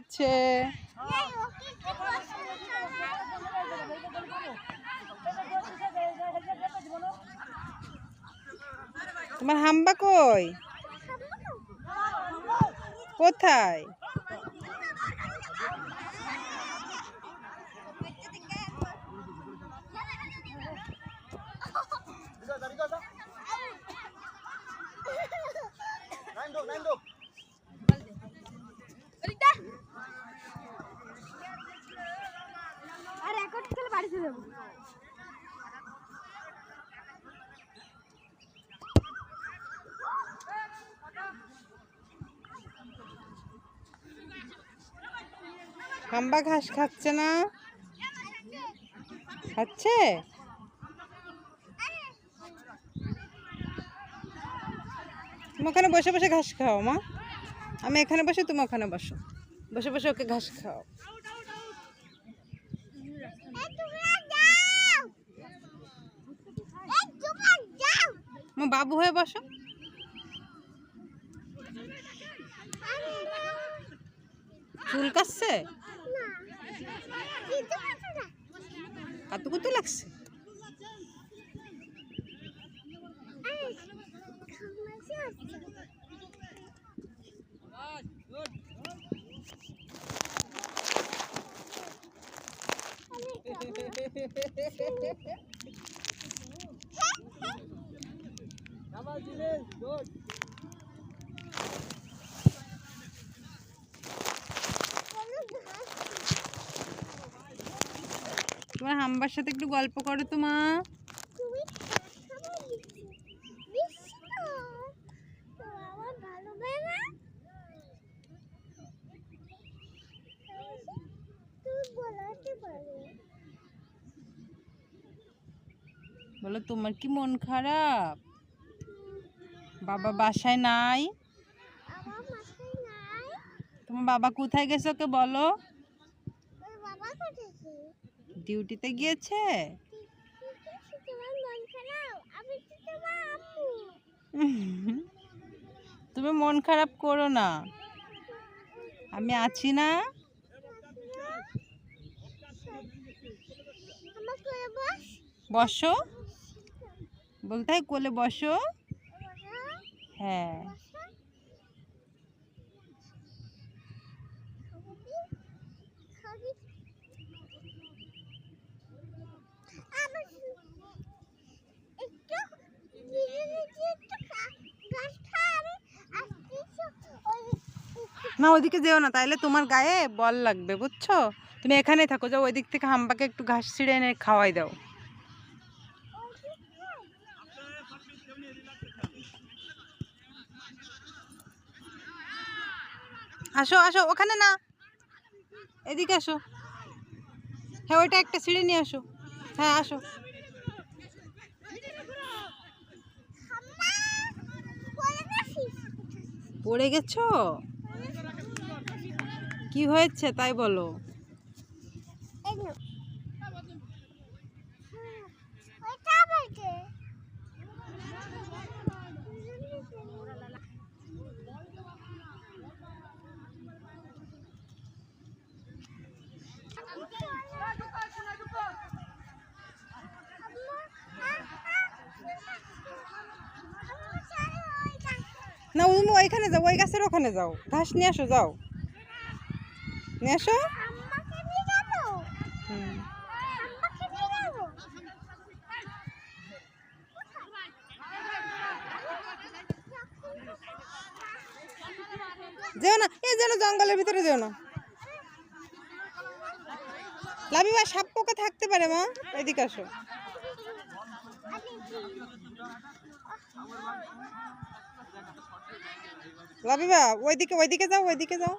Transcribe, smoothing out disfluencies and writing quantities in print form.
হচ্ছে? তোমার হাম্বা কই? কোথায়? হাম্বা ঘাস খাচ্ছে না? খাচ্ছে? তুমি ওখানে বসে বসে ঘাস খাও মা। আমি এখানে বসে, তুমি ওখানে বসো, বসে বসে ওকে ঘাস খাও। মা বাবু হয়ে বসো। চুল কাটছে? কতকুতু লাগছে? তোমার হাম্বার সাথে একটু গল্প করো তো মা। বলো তোমার কি মন খারাপ? বাবা বাসায় নাই? তোমার বাবা কোথায় গেছে ওকে বলো। ডিউটিতে গিয়েছে? তুমি মন খারাপ করো না, আমি আছি না। বসো, বলতে হয় কোলে বসো। হ্যাঁ। না ওইদিকে যেও না, তাইলে তোমার গায়ে বল লাগবে বুঝছো। তুমি এখানেই থাকো, যাও ওই দিক থেকে হাম্বাকে একটু ঘাস ছিঁড়ে এনে খাওয়াই দাও। আসো আসো, ওখানে না, এদিকে আসো। হ্যাঁ ওইটা একটা ছিঁড়ে নিয়ে আসো। হ্যাঁ আসো। পড়ে গেছো? কি হয়েছে তাই বলো। না তুমি ওইখানে যাও, ওই গাছের ওখানে যাও, ঘাস নিয়ে আসো, যাও নিয়ে আসো। যেও না, এই যেন জঙ্গলের ভিতরে যেও না। লাবিবা সাপ পোকা থাকতে পারে মা, এদিকে আসো। লাবিবা ওইদিকে, ওইদিকে যাও, ওইদিকে যাও।